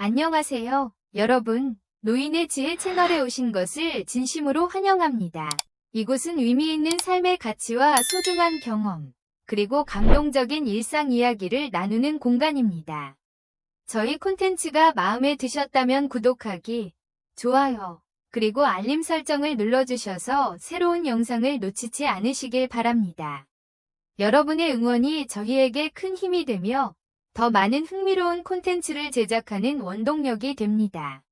안녕하세요, 여러분. 노인의 지혜 채널에 오신 것을 진심으로 환영합니다. 이곳은 의미 있는 삶의 가치와 소중한 경험, 그리고 감동적인 일상 이야기를 나누는 공간입니다. 저희 콘텐츠가 마음에 드셨다면 구독하기, 좋아요, 그리고 알림 설정을 눌러주셔서 새로운 영상을 놓치지 않으시길 바랍니다. 여러분의 응원이 저희에게 큰 힘이 되며 더 많은 흥미로운 콘텐츠를 제작하는 원동력이 됩니다.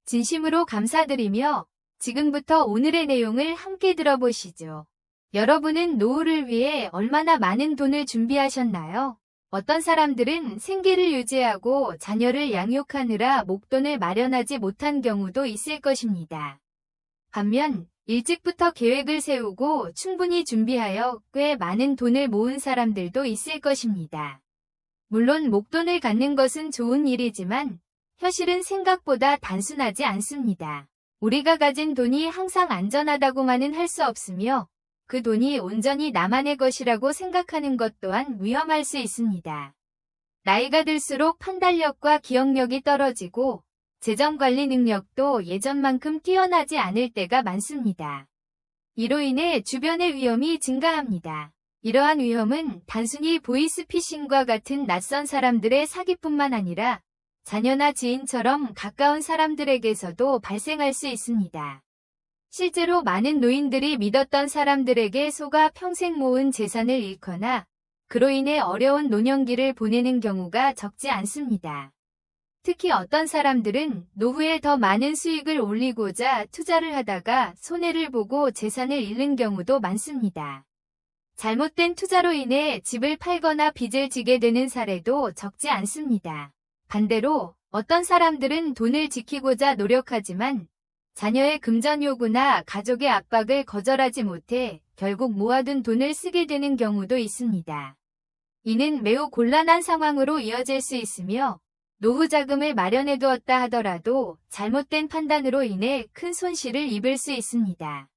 진심으로 감사드리며 지금부터 오늘의 내용을 함께 들어보시죠. 여러분은 노후를 위해 얼마나 많은 돈을 준비하셨나요? 어떤 사람들은 생계를 유지하고 자녀를 양육하느라 목돈을 마련하지 못한 경우도 있을 것입니다. 반면 일찍부터 계획을 세우고 충분히 준비하여 꽤 많은 돈을 모은 사람들도 있을 것입니다. 물론 목돈을 갖는 것은 좋은 일이지만 현실은 생각보다 단순하지 않습니다. 우리가 가진 돈이 항상 안전하다고만은 할 수 없으며 그 돈이 온전히 나만의 것이라고 생각하는 것 또한 위험할 수 있습니다. 나이가 들수록 판단력과 기억력이 떨어지고 재정관리 능력도 예전만큼 뛰어나지 않을 때가 많습니다. 이로 인해 주변의 위험이 증가합니다. 이러한 위험은 단순히 보이스피싱과 같은 낯선 사람들의 사기뿐만 아니라 자녀나 지인처럼 가까운 사람들에게서도 발생할 수 있습니다. 실제로 많은 노인들이 믿었던 사람들에게 속아 평생 모은 재산을 잃거나 그로 인해 어려운 노년기를 보내는 경우가 적지 않습니다. 특히 어떤 사람들은 노후에 더 많은 수익을 올리고자 투자를 하다가 손해를 보고 재산을 잃는 경우도 많습니다. 잘못된 투자로 인해 집을 팔거나 빚을 지게 되는 사례도 적지 않습니다. 반대로 어떤 사람들은 돈을 지키고자 노력하지만 자녀의 금전 요구나 가족의 압박을 거절하지 못해 결국 모아둔 돈을 쓰게 되는 경우도 있습니다. 이는 매우 곤란한 상황으로 이어질 수 있으며 노후 자금을 마련해 두었다 하더라도 잘못된 판단으로 인해 큰 손실을 입을 수 있습니다.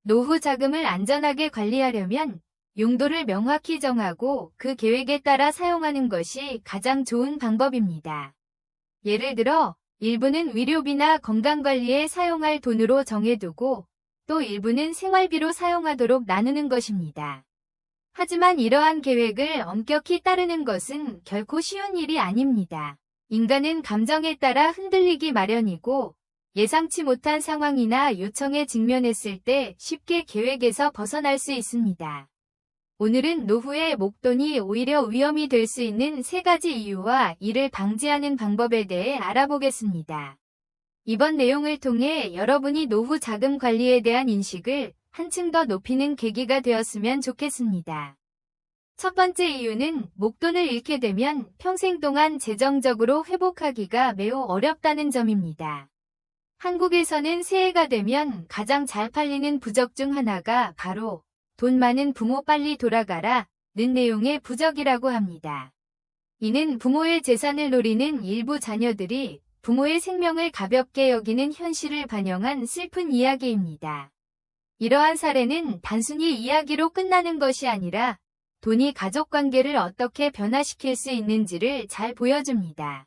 노후 자금을 안전하게 관리하려면 용도를 명확히 정하고 그 계획에 따라 사용하는 것이 가장 좋은 방법입니다. 예를 들어 일부는 위료비나 건강관리에 사용할 돈으로 정해두고 또 일부는 생활비로 사용하도록 나누는 것입니다. 하지만 이러한 계획을 엄격히 따르는 것은 결코 쉬운 일이 아닙니다. 인간은 감정에 따라 흔들리기 마련이고 예상치 못한 상황이나 요청에 직면했을 때 쉽게 계획에서 벗어날 수 있습니다. 오늘은 노후의 목돈이 오히려 위험이 될 수 있는 3가지 이유와 이를 방지하는 방법에 대해 알아보겠습니다. 이번 내용을 통해 여러분이 노후 자금 관리에 대한 인식을 한층 더 높이는 계기가 되었으면 좋겠습니다. 첫 번째 이유는 목돈을 잃게 되면 평생 동안 재정적으로 회복하기가 매우 어렵다는 점입니다. 한국에서는 새해가 되면 가장 잘 팔리는 부적 중 하나가 바로 돈 많은 부모 빨리 돌아가라 는 내용의 부적이라고 합니다. 이는 부모의 재산을 노리는 일부 자녀들이 부모의 생명을 가볍게 여기는 현실을 반영한 슬픈 이야기입니다. 이러한 사례는 단순히 이야기로 끝나는 것이 아니라 돈이 가족관계를 어떻게 변화시킬 수 있는지를 잘 보여줍니다.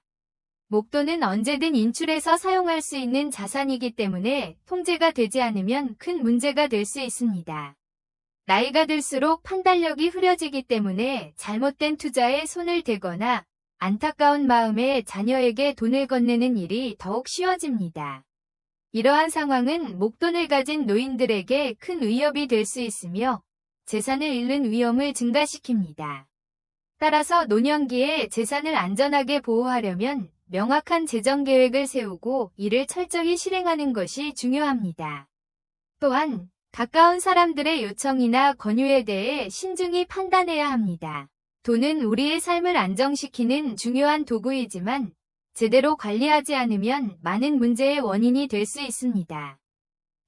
목돈은 언제든 인출해서 사용할 수 있는 자산이기 때문에 통제가 되지 않으면 큰 문제가 될 수 있습니다. 나이가 들수록 판단력이 흐려지기 때문에 잘못된 투자에 손을 대거나 안타까운 마음에 자녀에게 돈을 건네는 일이 더욱 쉬워집니다. 이러한 상황은 목돈을 가진 노인들에게 큰 위협이 될 수 있으며 재산을 잃는 위험을 증가시킵니다. 따라서 노년기에 재산을 안전하게 보호하려면 명확한 재정 계획을 세우고 이를 철저히 실행하는 것이 중요합니다. 또한 가까운 사람들의 요청이나 권유에 대해 신중히 판단해야 합니다. 돈은 우리의 삶을 안정시키는 중요한 도구이지만 제대로 관리하지 않으면 많은 문제의 원인이 될 수 있습니다.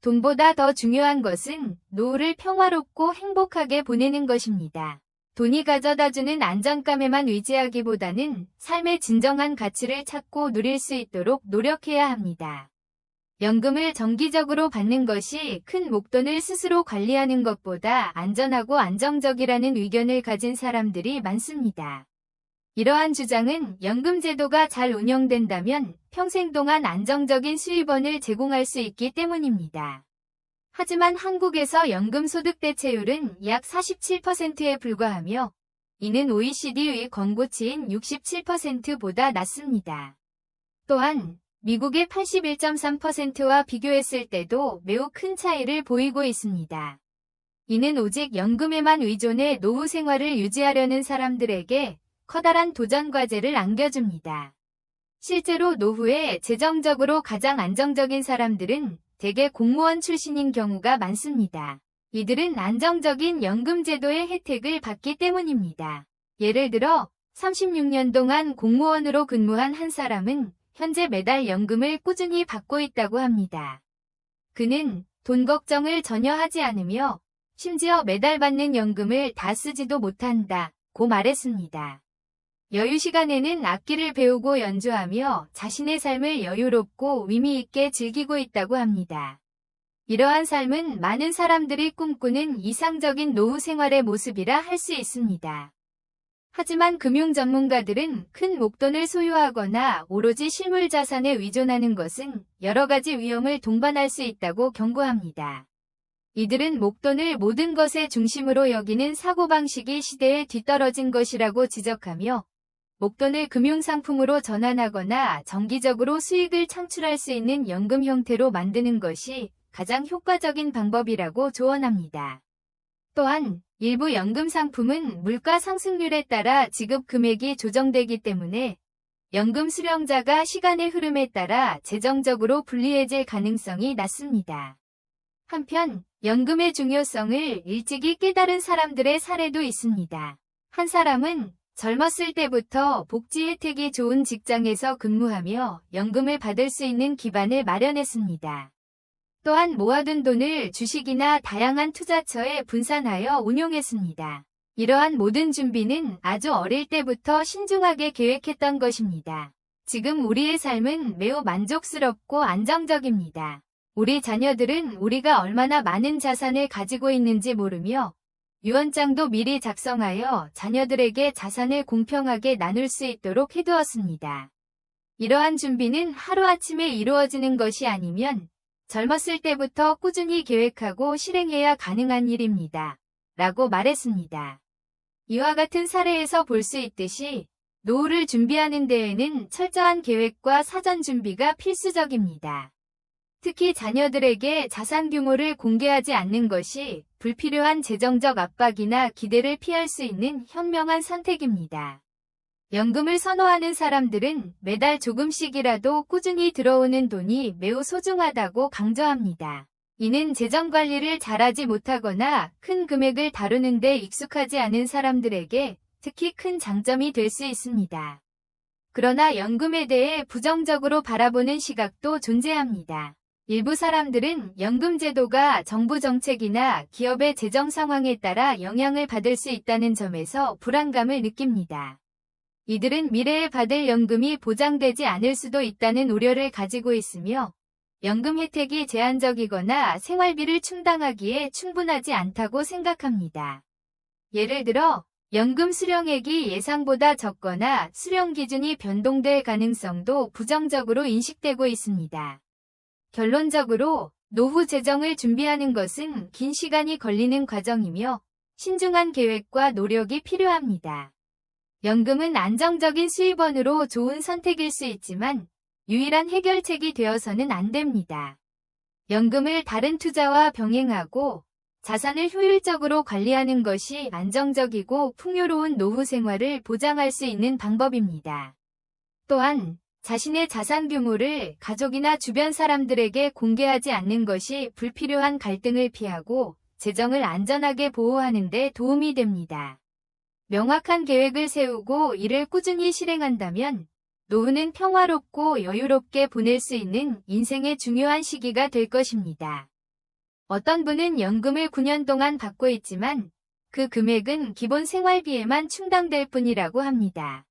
돈보다 더 중요한 것은 노후를 평화롭고 행복하게 보내는 것입니다. 돈이 가져다주는 안정감에만 의지하기보다는 삶의 진정한 가치를 찾고 누릴 수 있도록 노력해야 합니다. 연금을 정기적으로 받는 것이 큰 목돈을 스스로 관리하는 것보다 안전하고 안정적이라는 의견을 가진 사람들이 많습니다. 이러한 주장은 연금 제도가 잘 운영된다면 평생 동안 안정적인 수입원을 제공할 수 있기 때문입니다. 하지만 한국에서 연금 소득 대체율은 약 47%에 불과하며 이는 OECD의 권고치인 67%보다 낮습니다. 또한 미국의 81.3%와 비교했을 때도 매우 큰 차이를 보이고 있습니다. 이는 오직 연금에만 의존해 노후 생활을 유지하려는 사람들에게 커다란 도전 과제를 안겨줍니다. 실제로 노후에 재정적으로 가장 안정적인 사람들은 대개 공무원 출신인 경우가 많습니다. 이들은 안정적인 연금 제도의 혜택을 받기 때문입니다. 예를 들어 36년 동안 공무원으로 근무한 한 사람은 현재 매달 연금을 꾸준히 받고 있다고 합니다. 그는 돈 걱정을 전혀 하지 않으며 심지어 매달 받는 연금을 다 쓰지도 못한다고 말했습니다. 여유 시간에는 악기를 배우고 연주하며 자신의 삶을 여유롭고 의미 있게 즐기고 있다고 합니다. 이러한 삶은 많은 사람들이 꿈꾸는 이상적인 노후 생활의 모습이라 할 수 있습니다. 하지만 금융 전문가들은 큰 목돈을 소유하거나 오로지 실물 자산에 의존하는 것은 여러 가지 위험을 동반할 수 있다고 경고합니다. 이들은 목돈을 모든 것의 중심으로 여기는 사고방식이 시대에 뒤떨어진 것이라고 지적하며 목돈을 금융상품으로 전환하거나 정기적으로 수익을 창출할 수 있는 연금 형태로 만드는 것이 가장 효과적인 방법이라고 조언합니다. 또한 일부 연금 상품은 물가 상승률에 따라 지급 금액이 조정되기 때문에 연금 수령자가 시간의 흐름에 따라 재정적으로 불리해질 가능성이 낮습니다. 한편 연금의 중요성을 일찍이 깨달은 사람들의 사례도 있습니다. 한 사람은 젊었을 때부터 복지 혜택이 좋은 직장에서 근무하며 연금을 받을 수 있는 기반을 마련했습니다. 또한 모아둔 돈을 주식이나 다양한 투자처에 분산하여 운용했습니다. 이러한 모든 준비는 아주 어릴 때부터 신중하게 계획했던 것입니다. 지금 우리의 삶은 매우 만족스럽고 안정적입니다. 우리 자녀들은 우리가 얼마나 많은 자산을 가지고 있는지 모르며 유언장도 미리 작성하여 자녀들에게 자산을 공평하게 나눌 수 있도록 해두었습니다. 이러한 준비는 하루아침에 이루어지는 것이 아니면 젊었을 때부터 꾸준히 계획하고 실행해야 가능한 일입니다. 라고 말했습니다. 이와 같은 사례에서 볼 수 있듯이 노후를 준비하는 데에는 철저한 계획과 사전 준비가 필수적입니다. 특히 자녀들에게 자산 규모를 공개하지 않는 것이 불필요한 재정적 압박이나 기대를 피할 수 있는 현명한 선택입니다. 연금을 선호하는 사람들은 매달 조금씩이라도 꾸준히 들어오는 돈이 매우 소중하다고 강조합니다. 이는 재정 관리를 잘하지 못하거나 큰 금액을 다루는 데 익숙하지 않은 사람들에게 특히 큰 장점이 될 수 있습니다. 그러나 연금에 대해 부정적으로 바라보는 시각도 존재합니다. 일부 사람들은 연금 제도가 정부 정책이나 기업의 재정 상황에 따라 영향을 받을 수 있다는 점에서 불안감을 느낍니다. 이들은 미래에 받을 연금이 보장되지 않을 수도 있다는 우려를 가지고 있으며 연금 혜택이 제한적이거나 생활비를 충당하기에 충분하지 않다고 생각합니다. 예를 들어 연금 수령액이 예상보다 적거나 수령 기준이 변동될 가능성도 부정적으로 인식되고 있습니다. 결론적으로 노후 재정을 준비하는 것은 긴 시간이 걸리는 과정이며 신중한 계획과 노력이 필요합니다. 연금은 안정적인 수입원으로 좋은 선택일 수 있지만 유일한 해결책이 되어서는 안 됩니다. 연금을 다른 투자와 병행하고 자산을 효율적으로 관리하는 것이 안정적이고 풍요로운 노후 생활을 보장할 수 있는 방법입니다. 또한 자신의 자산 규모를 가족이나 주변 사람들에게 공개하지 않는 것이 불필요한 갈등을 피하고 재정을 안전하게 보호하는 데 도움이 됩니다. 명확한 계획을 세우고 이를 꾸준히 실행한다면 노후는 평화롭고 여유롭게 보낼 수 있는 인생의 중요한 시기가 될 것입니다. 어떤 분은 연금을 9년 동안 받고 있지만 그 금액은 기본 생활비에만 충당될 뿐이라고 합니다.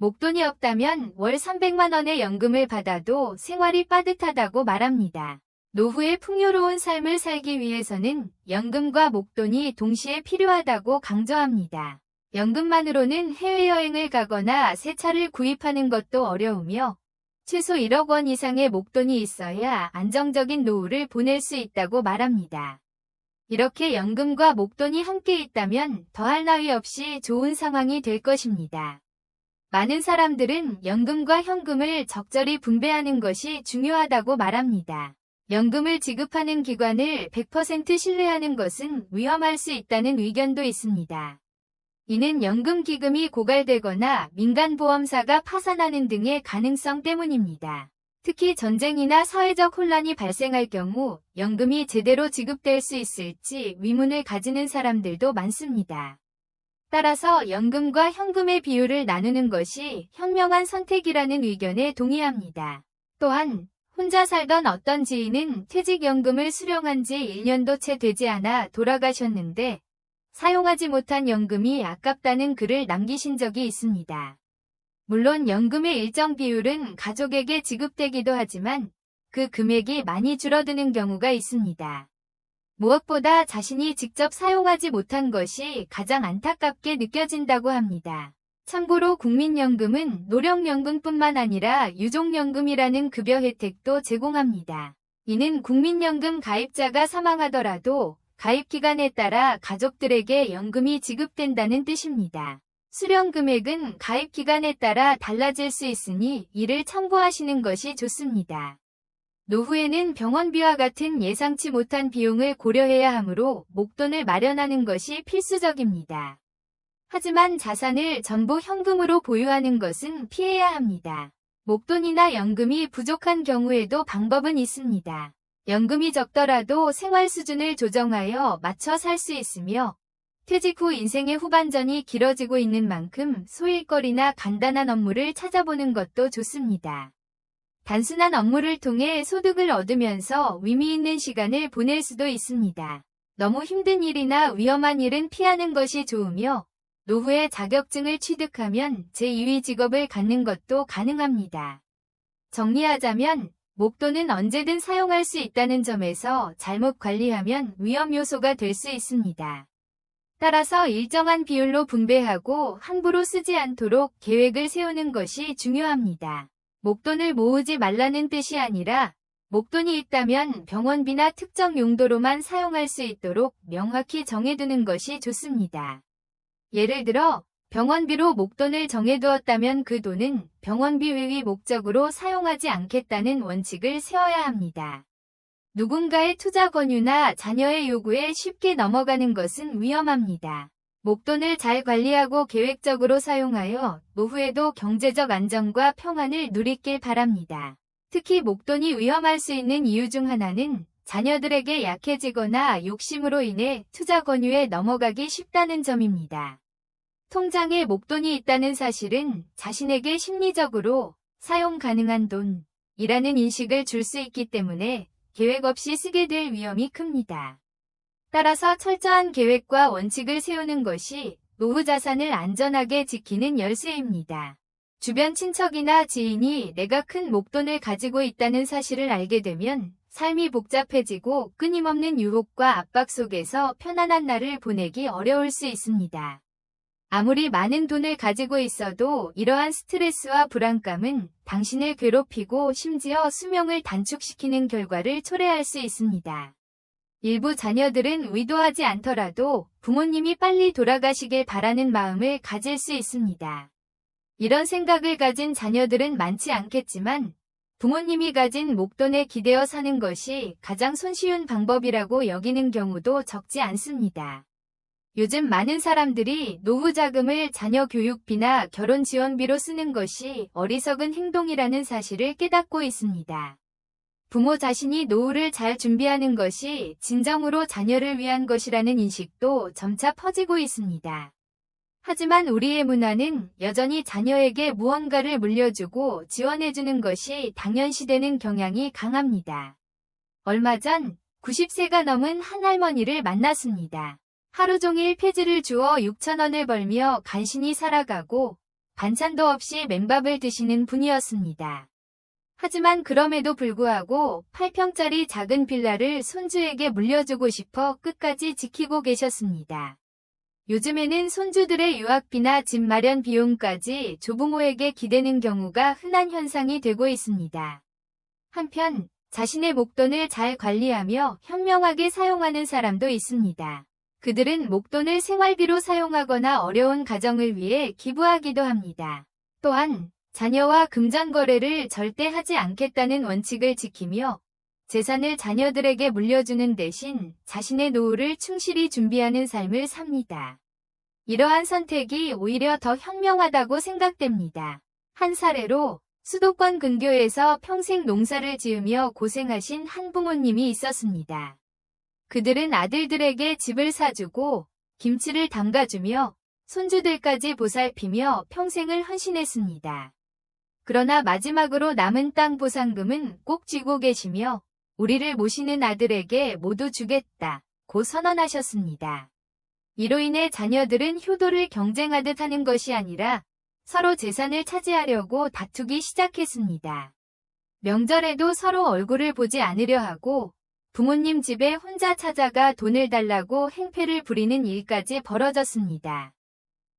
목돈이 없다면 월 300만 원의 연금을 받아도 생활이 빠듯하다고 말합니다. 노후의 풍요로운 삶을 살기 위해서는 연금과 목돈이 동시에 필요하다고 강조합니다. 연금만으로는 해외여행을 가거나 새 차를 구입하는 것도 어려우며 최소 1억 원 이상의 목돈이 있어야 안정적인 노후를 보낼 수 있다고 말합니다. 이렇게 연금과 목돈이 함께 있다면 더할 나위 없이 좋은 상황이 될 것입니다. 많은 사람들은 연금과 현금을 적절히 분배하는 것이 중요하다고 말합니다. 연금을 지급하는 기관을 100% 신뢰하는 것은 위험할 수 있다는 의견도 있습니다. 이는 연금기금이 고갈되거나 민간보험사가 파산하는 등의 가능성 때문입니다. 특히 전쟁이나 사회적 혼란이 발생할 경우 연금이 제대로 지급될 수 있을지 의문을 가지는 사람들도 많습니다. 따라서 연금과 현금의 비율을 나누는 것이 현명한 선택이라는 의견에 동의합니다. 또한 혼자 살던 어떤 지인은 퇴직연금을 수령한 지 1년도 채 되지 않아 돌아가셨는데 사용하지 못한 연금이 아깝다는 글을 남기신 적이 있습니다. 물론 연금의 일정 비율은 가족에게 지급되기도 하지만 그 금액이 많이 줄어드는 경우가 있습니다. 무엇보다 자신이 직접 사용하지 못한 것이 가장 안타깝게 느껴진다고 합니다. 참고로 국민연금은 노령연금뿐만 아니라 유족연금이라는 급여 혜택도 제공합니다. 이는 국민연금 가입자가 사망하더라도 가입기간에 따라 가족들에게 연금이 지급된다는 뜻입니다. 수령 금액은 가입기간에 따라 달라질 수 있으니 이를 참고하시는 것이 좋습니다. 노후에는 병원비와 같은 예상치 못한 비용을 고려해야 하므로 목돈을 마련하는 것이 필수적입니다. 하지만 자산을 전부 현금으로 보유하는 것은 피해야 합니다. 목돈이나 연금이 부족한 경우에도 방법은 있습니다. 연금이 적더라도 생활 수준을 조정하여 맞춰 살 수 있으며 퇴직 후 인생의 후반전이 길어지고 있는 만큼 소일거리나 간단한 업무를 찾아보는 것도 좋습니다. 단순한 업무를 통해 소득을 얻으면서 의미 있는 시간을 보낼 수도 있습니다. 너무 힘든 일이나 위험한 일은 피하는 것이 좋으며 노후에 자격증을 취득하면 제2의 직업을 갖는 것도 가능합니다. 정리하자면 목돈은 언제든 사용할 수 있다는 점에서 잘못 관리하면 위험 요소가 될 수 있습니다. 따라서 일정한 비율로 분배하고 함부로 쓰지 않도록 계획을 세우는 것이 중요합니다. 목돈을 모으지 말라는 뜻이 아니라 목돈이 있다면 병원비나 특정 용도로만 사용할 수 있도록 명확히 정해두는 것이 좋습니다. 예를 들어 병원비로 목돈을 정해두었다면 그 돈은 병원비 외의 목적으로 사용하지 않겠다는 원칙을 세워야 합니다. 누군가의 투자 권유나 자녀의 요구에 쉽게 넘어가는 것은 위험합니다. 목돈을 잘 관리하고 계획적으로 사용하여 노후에도 경제적 안정과 평안을 누리길 바랍니다. 특히 목돈이 위험할 수 있는 이유 중 하나는 자녀들에게 약해지거나 욕심으로 인해 투자 권유에 넘어가기 쉽다는 점입니다. 통장에 목돈이 있다는 사실은 자신에게 심리적으로 사용 가능한 돈이라는 인식을 줄 수 있기 때문에 계획 없이 쓰게 될 위험이 큽니다. 따라서 철저한 계획과 원칙을 세우는 것이 노후 자산을 안전하게 지키는 열쇠입니다. 주변 친척이나 지인이 내가 큰 목돈을 가지고 있다는 사실을 알게 되면 삶이 복잡해지고 끊임없는 유혹과 압박 속에서 편안한 날을 보내기 어려울 수 있습니다. 아무리 많은 돈을 가지고 있어도 이러한 스트레스와 불안감은 당신을 괴롭히고 심지어 수명을 단축시키는 결과를 초래할 수 있습니다. 일부 자녀들은 의도하지 않더라도 부모님이 빨리 돌아가시길 바라는 마음을 가질 수 있습니다. 이런 생각을 가진 자녀들은 많지 않겠지만 부모님이 가진 목돈에 기대어 사는 것이 가장 손쉬운 방법이라고 여기는 경우도 적지 않습니다. 요즘 많은 사람들이 노후 자금을 자녀 교육비나 결혼 지원비로 쓰는 것이 어리석은 행동이라는 사실을 깨닫고 있습니다. 부모 자신이 노후를 잘 준비하는 것이 진정으로 자녀를 위한 것이라는 인식도 점차 퍼지고 있습니다. 하지만 우리의 문화는 여전히 자녀에게 무언가를 물려주고 지원해주는 것이 당연시되는 경향이 강합니다. 얼마 전 90세가 넘은 한 할머니를 만났습니다. 하루 종일 폐지를 주어 6,000원을 벌며 간신히 살아가고 반찬도 없이 맨밥을 드시는 분이었습니다. 하지만 그럼에도 불구하고 8평짜리 작은 빌라를 손주에게 물려주고 싶어 끝까지 지키고 계셨습니다. 요즘에는 손주들의 유학비나 집 마련 비용까지 조부모에게 기대는 경우가 흔한 현상이 되고 있습니다. 한편 자신의 목돈을 잘 관리하며 현명하게 사용하는 사람도 있습니다. 그들은 목돈을 생활비로 사용하거나 어려운 가정을 위해 기부하기도 합니다. 또한 자녀와 금전 거래를 절대 하지 않겠다는 원칙을 지키며 재산을 자녀들에게 물려주는 대신 자신의 노후를 충실히 준비하는 삶을 삽니다. 이러한 선택이 오히려 더 현명하다고 생각됩니다. 한 사례로 수도권 근교에서 평생 농사를 지으며 고생하신 한 부모님이 있었습니다. 그들은 아들들에게 집을 사주고 김치를 담가주며 손주들까지 보살피며 평생을 헌신했습니다. 그러나 마지막으로 남은 땅 보상금은 꼭 쥐고 계시며 우리를 모시는 아들에게 모두 주겠다고 선언하셨습니다. 이로 인해 자녀들은 효도를 경쟁하듯 하는 것이 아니라 서로 재산을 차지하려고 다투기 시작했습니다. 명절에도 서로 얼굴을 보지 않으려 하고 부모님 집에 혼자 찾아가 돈을 달라고 행패를 부리는 일까지 벌어졌습니다.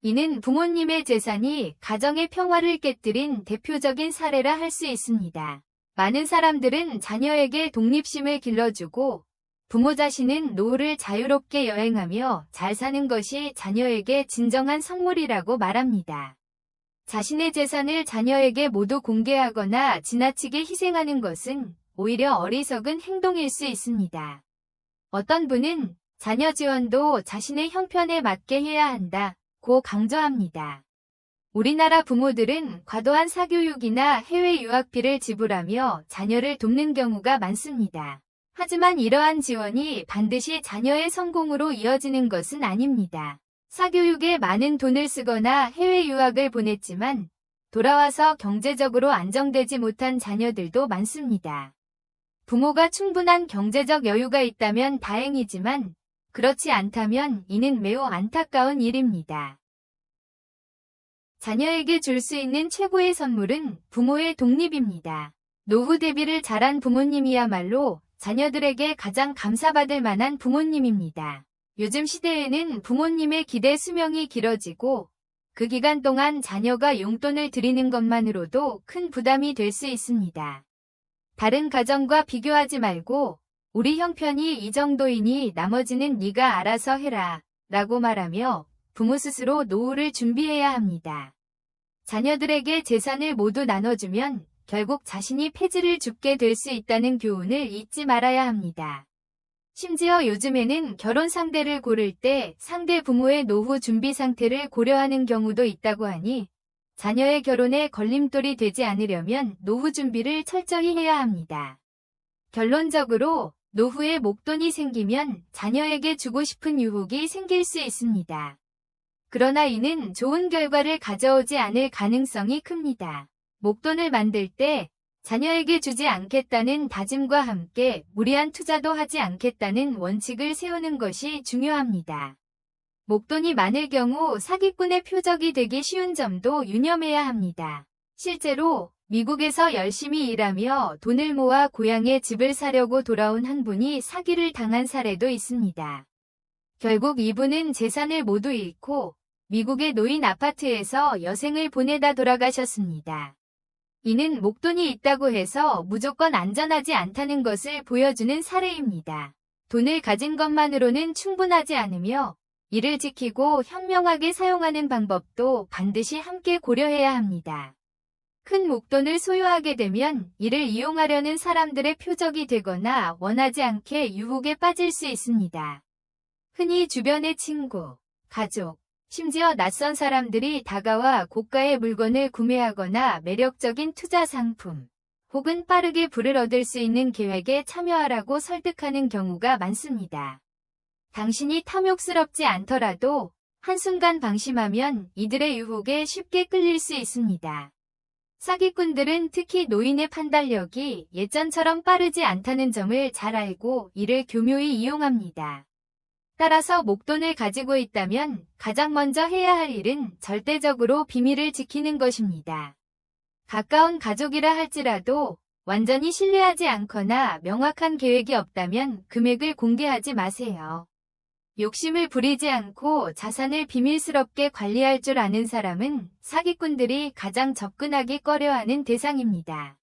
이는 부모님의 재산이 가정의 평화를 깨뜨린 대표적인 사례라 할 수 있습니다. 많은 사람들은 자녀에게 독립심을 길러주고 부모 자신은 노후를 자유롭게 여행하며 잘 사는 것이 자녀에게 진정한 선물이라고 말합니다. 자신의 재산을 자녀에게 모두 공개하거나 지나치게 희생하는 것은 오히려 어리석은 행동일 수 있습니다. 어떤 분은 자녀 지원도 자신의 형편에 맞게 해야 한다고 강조합니다. 우리나라 부모들은 과도한 사교육이나 해외 유학비를 지불하며 자녀를 돕는 경우가 많습니다. 하지만 이러한 지원이 반드시 자녀의 성공으로 이어지는 것은 아닙니다. 사교육에 많은 돈을 쓰거나 해외 유학을 보냈지만 돌아와서 경제적으로 안정되지 못한 자녀들도 많습니다. 부모가 충분한 경제적 여유가 있다면 다행이지만 그렇지 않다면 이는 매우 안타까운 일입니다. 자녀에게 줄 수 있는 최고의 선물은 부모의 독립입니다. 노후 대비를 잘한 부모님이야말로 자녀들에게 가장 감사받을 만한 부모님입니다. 요즘 시대에는 부모님의 기대 수명이 길어지고 그 기간 동안 자녀가 용돈을 드리는 것만으로도 큰 부담이 될 수 있습니다. 다른 가정과 비교하지 말고 우리 형편이 이 정도이니 나머지는 네가 알아서 해라 라고 말하며 부모 스스로 노후를 준비해야 합니다. 자녀들에게 재산을 모두 나눠주면 결국 자신이 폐지를 줍게 될 수 있다는 교훈을 잊지 말아야 합니다. 심지어 요즘에는 결혼 상대를 고를 때 상대 부모의 노후 준비 상태를 고려하는 경우도 있다고 하니 자녀의 결혼에 걸림돌이 되지 않으려면 노후 준비를 철저히 해야 합니다. 결론적으로 노후에 목돈이 생기면 자녀에게 주고 싶은 유혹이 생길 수 있습니다. 그러나 이는 좋은 결과를 가져오지 않을 가능성이 큽니다. 목돈을 만들 때 자녀에게 주지 않겠다는 다짐과 함께 무리한 투자도 하지 않겠다는 원칙을 세우는 것이 중요합니다. 목돈이 많을 경우 사기꾼의 표적이 되기 쉬운 점도 유념해야 합니다. 실제로 미국에서 열심히 일하며 돈을 모아 고향에 집을 사려고 돌아온 한 분이 사기를 당한 사례도 있습니다. 결국 이분은 재산을 모두 잃고 미국의 노인 아파트에서 여생을 보내다 돌아가셨습니다. 이는 목돈이 있다고 해서 무조건 안전하지 않다는 것을 보여주는 사례입니다. 돈을 가진 것만으로는 충분하지 않으며 이를 지키고 현명하게 사용하는 방법도 반드시 함께 고려해야 합니다. 큰 목돈을 소유하게 되면 이를 이용하려는 사람들의 표적이 되거나 원하지 않게 유혹에 빠질 수 있습니다. 흔히 주변의 친구, 가족, 심지어 낯선 사람들이 다가와 고가의 물건을 구매하거나 매력적인 투자 상품, 혹은 빠르게 부를 얻을 수 있는 계획에 참여하라고 설득하는 경우가 많습니다. 당신이 탐욕스럽지 않더라도 한순간 방심하면 이들의 유혹에 쉽게 끌릴 수 있습니다. 사기꾼들은 특히 노인의 판단력이 예전처럼 빠르지 않다는 점을 잘 알고 이를 교묘히 이용합니다. 따라서 목돈을 가지고 있다면 가장 먼저 해야 할 일은 절대적으로 비밀을 지키는 것입니다. 가까운 가족이라 할지라도 완전히 신뢰하지 않거나 명확한 계획이 없다면 금액을 공개하지 마세요. 욕심을 부리지 않고 자산을 비밀스럽게 관리할 줄 아는 사람은 사기꾼들이 가장 접근하기 꺼려하는 대상입니다.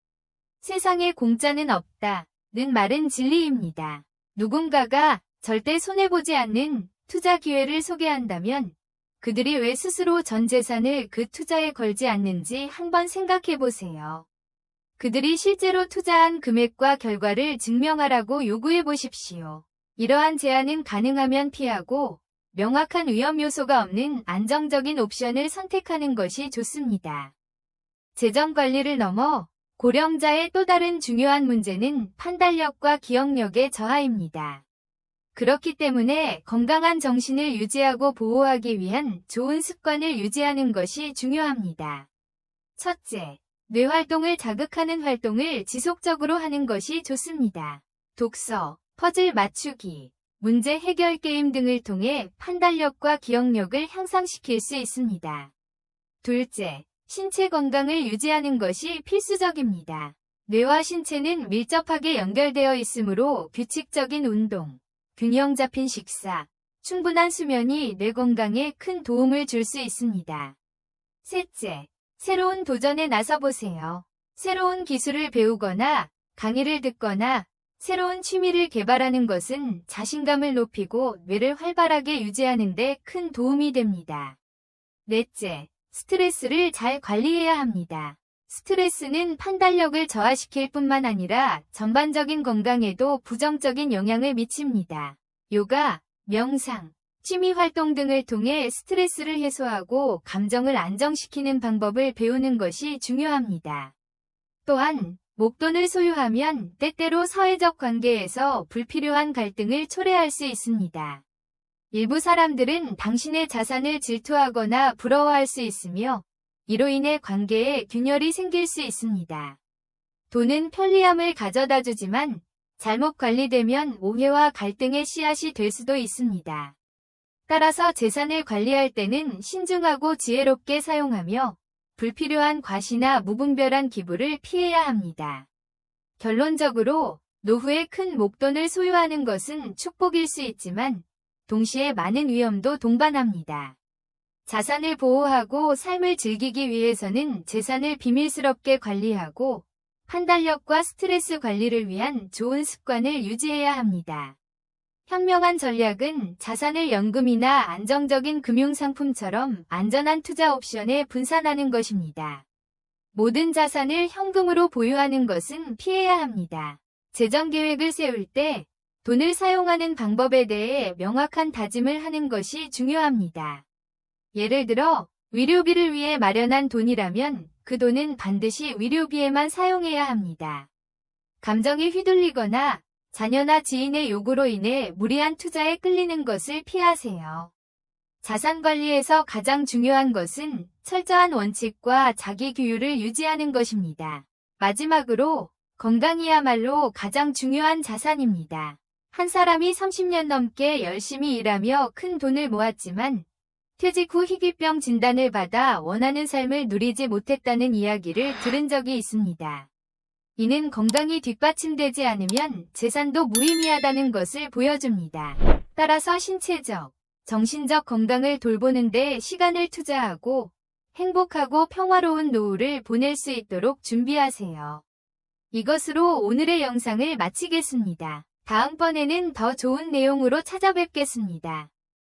세상에 공짜는 없다는 말은 진리입니다. 누군가가 절대 손해보지 않는 투자 기회를 소개한다면 그들이 왜 스스로 전 재산을 그 투자에 걸지 않는지 한번 생각해 보세요. 그들이 실제로 투자한 금액과 결과를 증명하라고 요구해 보십시오. 이러한 제안은 가능하면 피하고 명확한 위험 요소가 없는 안정적인 옵션을 선택하는 것이 좋습니다. 재정 관리를 넘어 고령자의 또 다른 중요한 문제는 판단력과 기억력의 저하입니다. 그렇기 때문에 건강한 정신을 유지하고 보호하기 위한 좋은 습관을 유지하는 것이 중요합니다. 첫째, 뇌 활동을 자극하는 활동을 지속적으로 하는 것이 좋습니다. 독서, 퍼즐 맞추기, 문제 해결 게임 등을 통해 판단력과 기억력을 향상시킬 수 있습니다. 둘째, 신체 건강을 유지하는 것이 필수적입니다. 뇌와 신체는 밀접하게 연결되어 있으므로 규칙적인 운동, 균형 잡힌 식사, 충분한 수면이 뇌 건강에 큰 도움을 줄 수 있습니다. 셋째, 새로운 도전에 나서보세요. 새로운 기술을 배우거나 강의를 듣거나 새로운 취미를 개발하는 것은 자신감을 높이고 뇌를 활발하게 유지하는 데 큰 도움이 됩니다. 넷째, 스트레스를 잘 관리해야 합니다. 스트레스는 판단력을 저하시킬 뿐만 아니라 전반적인 건강에도 부정적인 영향을 미칩니다. 요가, 명상, 취미 활동 등을 통해 스트레스를 해소하고 감정을 안정시키는 방법을 배우는 것이 중요합니다. 또한 목돈을 소유하면 때때로 사회적 관계에서 불필요한 갈등을 초래할 수 있습니다. 일부 사람들은 당신의 자산을 질투하거나 부러워할 수 있으며 이로 인해 관계에 균열이 생길 수 있습니다. 돈은 편리함을 가져다 주지만 잘못 관리되면 오해와 갈등의 씨앗이 될 수도 있습니다. 따라서 재산을 관리할 때는 신중하고 지혜롭게 사용하며 불필요한 과시나 무분별한 기부를 피해야 합니다. 결론적으로 노후에 큰 목돈을 소유하는 것은 축복일 수 있지만 동시에 많은 위험도 동반합니다. 자산을 보호하고 삶을 즐기기 위해서는 재산을 비밀스럽게 관리하고 판단력과 스트레스 관리를 위한 좋은 습관을 유지해야 합니다. 현명한 전략은 자산을 연금이나 안정적인 금융상품처럼 안전한 투자 옵션에 분산하는 것입니다. 모든 자산을 현금으로 보유하는 것은 피해야 합니다. 재정 계획을 세울 때 돈을 사용하는 방법에 대해 명확한 다짐을 하는 것이 중요합니다. 예를 들어 의료비를 위해 마련한 돈이라면 그 돈은 반드시 의료비에만 사용해야 합니다. 감정에 휘둘리거나 자녀나 지인의 요구로 인해 무리한 투자에 끌리는 것을 피하세요. 자산 관리에서 가장 중요한 것은 철저한 원칙과 자기 규율을 유지하는 것입니다. 마지막으로 건강이야말로 가장 중요한 자산입니다. 한 사람이 30년 넘게 열심히 일하며 큰 돈을 모았지만 퇴직 후 희귀병 진단을 받아 원하는 삶을 누리지 못했다는 이야기를 들은 적이 있습니다. 이는 건강이 뒷받침되지 않으면 재산도 무의미하다는 것을 보여줍니다. 따라서 신체적, 정신적 건강을 돌보는 데 시간을 투자하고 행복하고 평화로운 노후를 보낼 수 있도록 준비하세요. 이것으로 오늘의 영상을 마치겠습니다. 다음번에는 더 좋은 내용으로 찾아뵙겠습니다.